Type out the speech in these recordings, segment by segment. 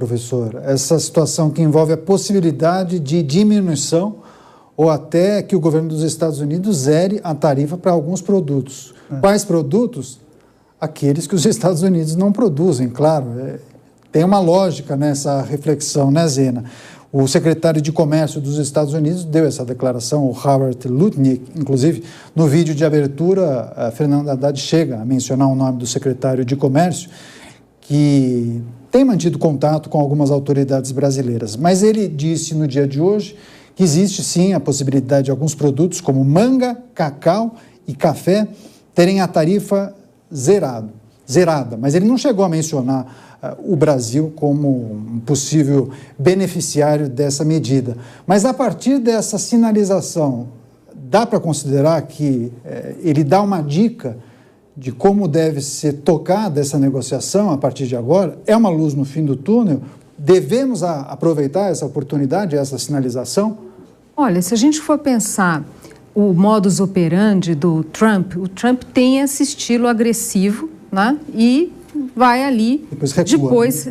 professor, essa situação que envolve a possibilidade de diminuição ou até que o governo dos Estados Unidos zere a tarifa para alguns produtos. Quais produtos? Aqueles que os Estados Unidos não produzem, claro. Tem uma lógica nessa reflexão, né, Zena? O secretário de Comércio dos Estados Unidos deu essa declaração, o Howard Lutnick. Inclusive, no vídeo de abertura, a Fernanda Haddad chega a mencionar o nome do secretário de Comércio, que tem mantido contato com algumas autoridades brasileiras. Mas ele disse no dia de hoje que existe sim a possibilidade de alguns produtos como manga, cacau e café terem a tarifa zerada. Mas ele não chegou a mencionar o Brasil como um possível beneficiário dessa medida. Mas a partir dessa sinalização, dá para considerar que ele dá uma dica de como deve ser tocada essa negociação a partir de agora? É uma luz no fim do túnel? Devemos aproveitar essa oportunidade, essa sinalização? Olha, se a gente for pensar o modus operandi do Trump, o Trump tem esse estilo agressivo, né? E vai ali depois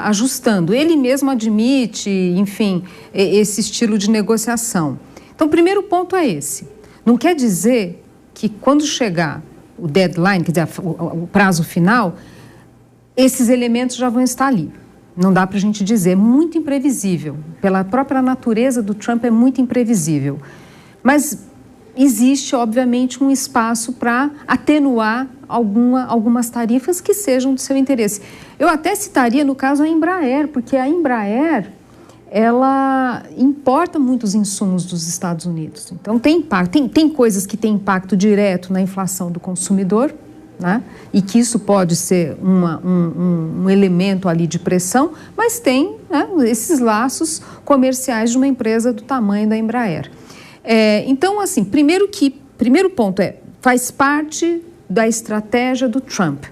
ajustando. Ele mesmo admite, enfim, esse estilo de negociação. Então, o primeiro ponto é esse. Não quer dizer que quando chegar o deadline, quer dizer, o prazo final, esses elementos já vão estar ali. Não dá para a gente dizer, é muito imprevisível. Pela própria natureza do Trump é muito imprevisível. Mas existe, obviamente, um espaço para atenuar algumas tarifas que sejam do seu interesse. Eu até citaria, no caso, a Embraer, porque a Embraer, ela importa muitos insumos dos Estados Unidos. Então, tem impacto, tem coisas que têm impacto direto na inflação do consumidor, né? E que isso pode ser um elemento ali de pressão, mas tem, né, esses laços comerciais de uma empresa do tamanho da Embraer. Então, assim, primeiro ponto faz parte da estratégia do Trump.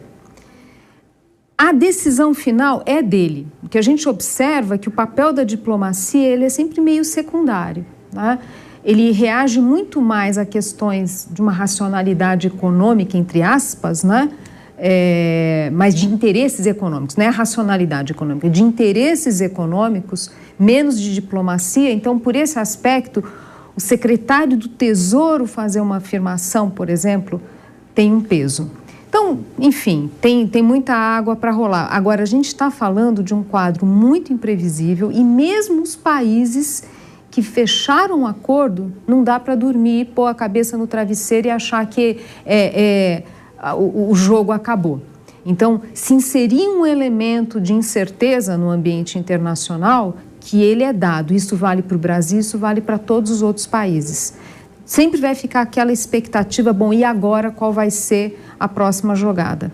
A decisão final é dele. O que a gente observa é que o papel da diplomacia ele é sempre meio secundário, né? Ele reage muito mais a questões de uma racionalidade econômica, entre aspas, né? Mas de interesses econômicos, não é a racionalidade econômica, de interesses econômicos, menos de diplomacia. Então, por esse aspecto, o secretário do Tesouro fazer uma afirmação, por exemplo, tem um peso. Então, enfim, tem muita água para rolar. Agora, a gente está falando de um quadro muito imprevisível e mesmo os países que fecharam um acordo, não dá para dormir, pôr a cabeça no travesseiro e achar que o jogo acabou. Então, se inserir um elemento de incerteza no ambiente internacional, que ele é dado, isso vale para o Brasil, isso vale para todos os outros países. Sempre vai ficar aquela expectativa, bom, e agora qual vai ser a próxima jogada?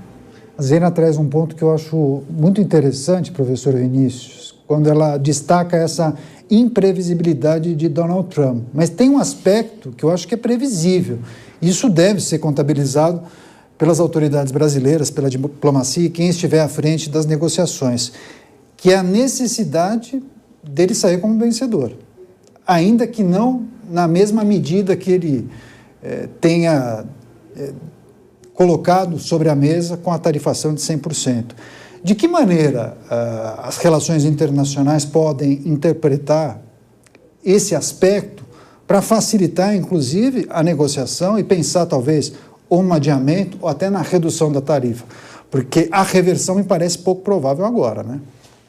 A Zena traz um ponto que eu acho muito interessante, professor Vinícius, quando ela destaca essa imprevisibilidade de Donald Trump. Mas tem um aspecto que eu acho que é previsível. Isso deve ser contabilizado pelas autoridades brasileiras, pela diplomacia e quem estiver à frente das negociações, que é a necessidade dele sair como vencedor, ainda que não na mesma medida que ele tenha colocado sobre a mesa com a tarifação de 100%. De que maneira as relações internacionais podem interpretar esse aspecto para facilitar, inclusive, a negociação e pensar, talvez, ou um adiamento ou até na redução da tarifa? Porque a reversão me parece pouco provável agora, né?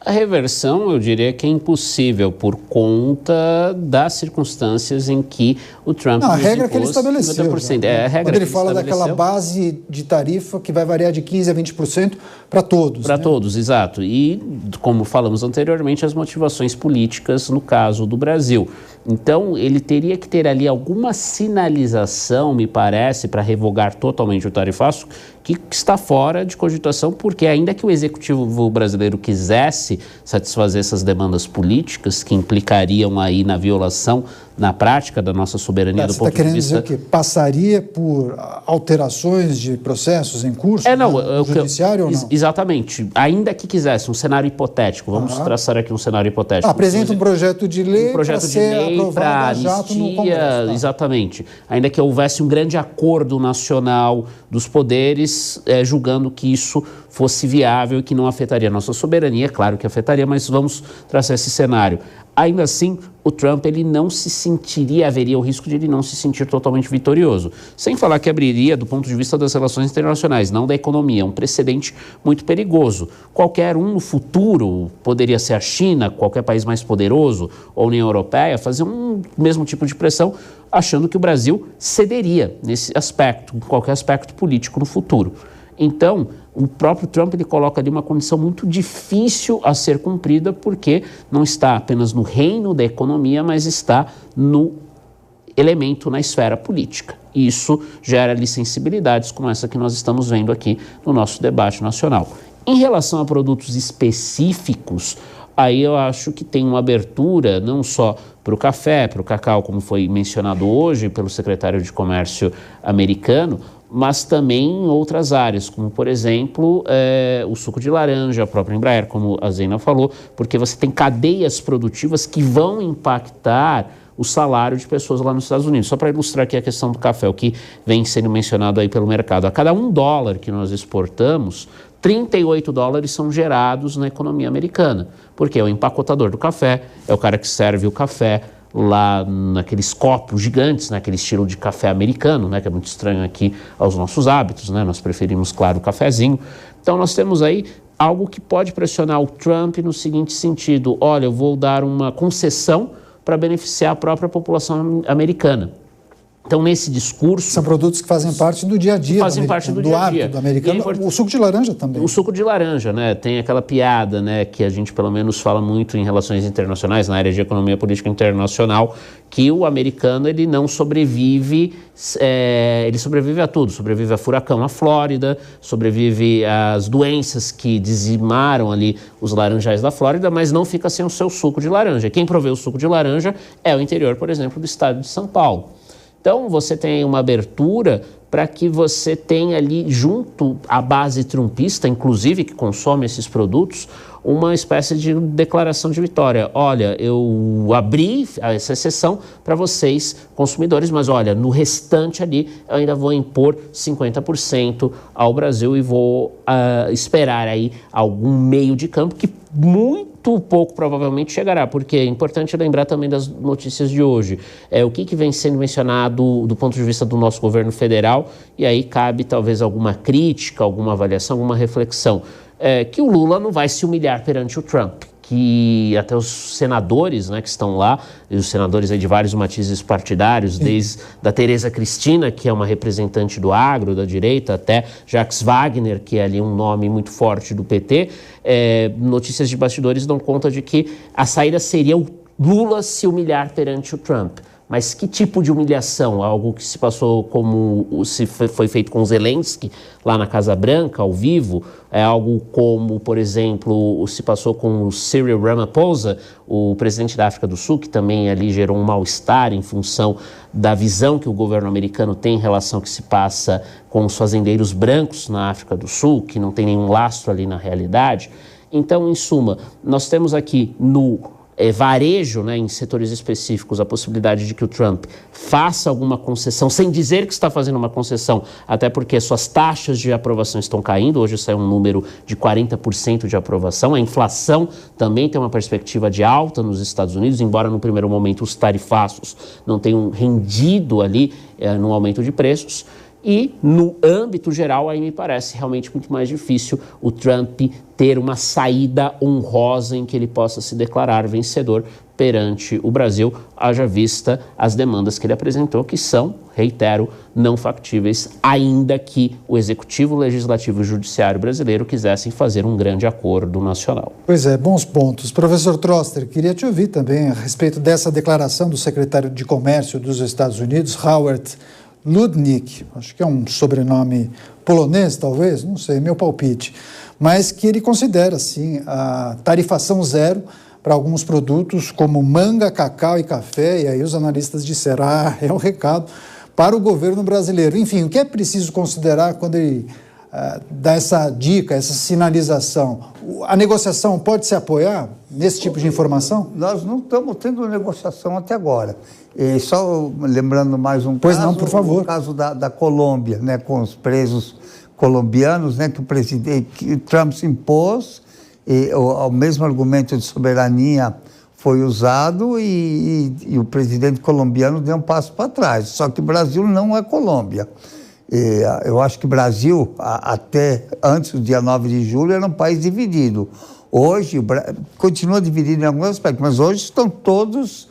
A reversão, eu diria que é impossível por conta das circunstâncias em que o Trump a regra que ele estabeleceu. 50%. É a regra quando ele fala daquela base de tarifa que vai variar de 15% a 20% para todos. Para todos, exato. E, como falamos anteriormente, as motivações políticas no caso do Brasil. Então, ele teria que ter ali alguma sinalização, me parece, para revogar totalmente o tarifaço, que está fora de cogitação, porque ainda que o executivo brasileiro quisesse satisfazer essas demandas políticas, que implicariam aí na violação na prática da nossa soberania do ponto de vista... Você está querendo dizer que passaria por alterações de processos em curso no judiciário ou não? Exatamente. Ainda que quisesse um cenário hipotético, vamos traçar aqui um cenário hipotético. Apresenta um projeto de lei para ser aprovado a jato no Congresso. Exatamente. Ainda que houvesse um grande acordo nacional dos poderes, julgando que isso fosse viável e que não afetaria a nossa soberania, claro que afetaria, mas vamos traçar esse cenário. Ainda assim, o Trump haveria o risco de ele não se sentir totalmente vitorioso. Sem falar que abriria do ponto de vista das relações internacionais, não da economia, um precedente muito perigoso. Qualquer um no futuro, poderia ser a China, qualquer país mais poderoso, ou a União Europeia, fazer um mesmo tipo de pressão, achando que o Brasil cederia nesse aspecto, em qualquer aspecto político no futuro. Então, o próprio Trump ele coloca ali uma condição muito difícil a ser cumprida, porque não está apenas no reino da economia, mas está no elemento na esfera política. E isso gera ali sensibilidades como essa que nós estamos vendo aqui no nosso debate nacional. Em relação a produtos específicos, aí eu acho que tem uma abertura não só para o café, para o cacau, como foi mencionado hoje pelo secretário de Comércio americano, mas também em outras áreas, como, por exemplo, o suco de laranja, a própria Embraer, como a Zena falou, porque você tem cadeias produtivas que vão impactar o salário de pessoas lá nos Estados Unidos. Só para ilustrar aqui a questão do café, o que vem sendo mencionado aí pelo mercado. A cada $1 que nós exportamos, 38 dólares são gerados na economia americana, porque é o empacotador do café, é o cara que serve o café lá naqueles copos gigantes, naquele estilo de café americano, né, que é muito estranho aqui aos nossos hábitos, né, nós preferimos, claro, o cafezinho. Então nós temos aí algo que pode pressionar o Trump no seguinte sentido: olha, eu vou dar uma concessão para beneficiar a própria população americana. Então, nesse discurso... São produtos que fazem parte do dia a dia, do hábito do americano. O suco de laranja também. O suco de laranja, né? Tem aquela piada, né, que a gente pelo menos fala muito em relações internacionais, na área de economia política internacional, que o americano ele não sobrevive, ele sobrevive a tudo. Sobrevive a furacão na Flórida, sobrevive às doenças que dizimaram ali os laranjais da Flórida, mas não fica sem o seu suco de laranja. Quem provê o suco de laranja é o interior, por exemplo, do estado de São Paulo. Então, você tem uma abertura para que você tenha ali, junto à base trumpista, inclusive, que consome esses produtos, uma espécie de declaração de vitória. Olha, eu abri essa exceção para vocês, consumidores, mas olha, no restante ali, eu ainda vou impor 50% ao Brasil e vou esperar aí algum meio de campo que muito pouco provavelmente chegará, porque é importante lembrar também das notícias de hoje. O que vem sendo mencionado do ponto de vista do nosso governo federal, e aí cabe talvez alguma crítica, alguma avaliação, alguma reflexão. Que o Lula não vai se humilhar perante o Trump, que até os senadores, né, que estão lá, e os senadores aí de vários matizes partidários, desde da Tereza Cristina, que é uma representante do agro, da direita, até Jacques Wagner, que é ali um nome muito forte do PT, notícias de bastidores dão conta de que a saída seria o Lula se humilhar perante o Trump. Mas que tipo de humilhação? Algo que se passou como se foi feito com Zelensky lá na Casa Branca, ao vivo? É algo como, por exemplo, se passou com o Cyril Ramaphosa, o presidente da África do Sul, que também ali gerou um mal-estar em função da visão que o governo americano tem em relação ao que se passa com os fazendeiros brancos na África do Sul, que não tem nenhum lastro ali na realidade. Então, em suma, nós temos aqui no varejo, né, em setores específicos, a possibilidade de que o Trump faça alguma concessão, sem dizer que está fazendo uma concessão, até porque suas taxas de aprovação estão caindo. Hoje saiu um número de 40% de aprovação. A inflação também tem uma perspectiva de alta nos Estados Unidos, embora no primeiro momento os tarifaços não tenham rendido ali no aumento de preços. E, no âmbito geral, aí me parece realmente muito mais difícil o Trump ter uma saída honrosa em que ele possa se declarar vencedor perante o Brasil, haja vista as demandas que ele apresentou, que são, reitero, não factíveis, ainda que o Executivo, Legislativo e Judiciário brasileiro quisessem fazer um grande acordo nacional. Pois é, bons pontos. Professor Troster, queria te ouvir também a respeito dessa declaração do secretário de Comércio dos Estados Unidos, Howard Lutnick, acho que é um sobrenome polonês, talvez, não sei, meu palpite, mas que ele considera, sim, a tarifação zero para alguns produtos como manga, cacau e café, e aí os analistas disseram, é um recado para o governo brasileiro. Enfim, o que é preciso considerar quando ele dá essa dica, essa sinalização? A negociação pode se apoiar nesse tipo de informação? Nós não estamos tendo negociação até agora. E só lembrando mais um pois caso, não, por favor. O caso da Colômbia, né, com os presos colombianos, né, que o Trump se impôs, e o mesmo argumento de soberania foi usado e o presidente colombiano deu um passo para trás. Só que o Brasil não é Colômbia. Eu acho que o Brasil, até antes do dia 9 de julho, era um país dividido. Hoje, continua dividido em alguns aspectos, mas hoje estão todos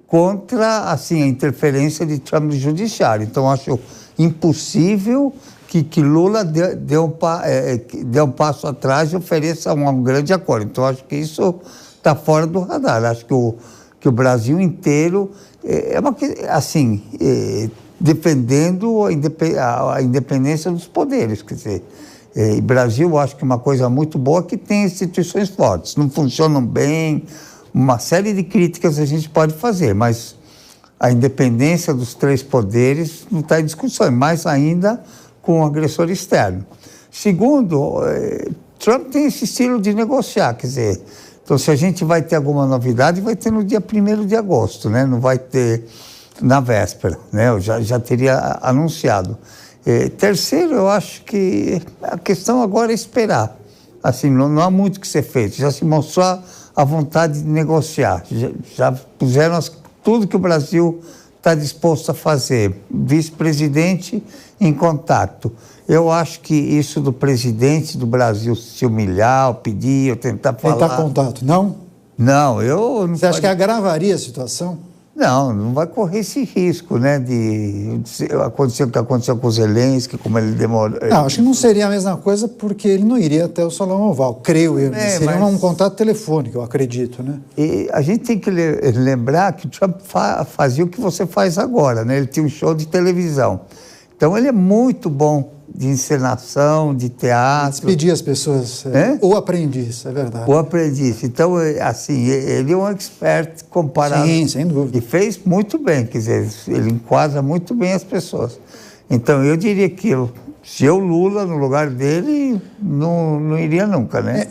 contra, assim, a interferência de Trump no judiciário. Então, acho impossível que Lula dê um passo atrás e ofereça um grande acordo. Então, acho que isso está fora do radar. Acho que o Brasil inteiro defendendo a independência dos poderes. Quer dizer, o Brasil, acho que uma coisa muito boa é que tem instituições fortes, não funcionam bem, uma série de críticas a gente pode fazer, mas a independência dos três poderes não está em discussão, mais ainda com o agressor externo. Segundo, Trump tem esse estilo de negociar, quer dizer, então se a gente vai ter alguma novidade, vai ter no dia 1º de agosto, né? Não vai ter na véspera, né? Eu já teria anunciado. Terceiro, eu acho que a questão agora é esperar. Assim, não há muito que ser feito, já se mostrou a vontade de negociar, já puseram tudo que o Brasil está disposto a fazer. Vice-presidente em contato. Eu acho que isso do presidente do Brasil se humilhar, ou pedir, ou tentar falar... Tentar contato, não? Não, eu... Você acha que agravaria a situação? Não vai correr esse risco, né, de acontecer o que aconteceu com o Zelensky, como ele demorou... Não, acho que não seria a mesma coisa, porque ele não iria até o Salão Oval, creio eu. Seria um contato telefônico, eu acredito, né? E a gente tem que lembrar que o Trump fazia o que você faz agora, né? Ele tinha um show de televisão. Então, ele é muito bom de encenação, de teatro. Despedir as pessoas. O aprendiz, é verdade. O aprendiz. Então, assim, ele é um expert comparado. Sim, sem dúvida. E fez muito bem, quer dizer, ele enquadra muito bem as pessoas. Então, eu diria que se eu, Lula, no lugar dele, não iria nunca, né?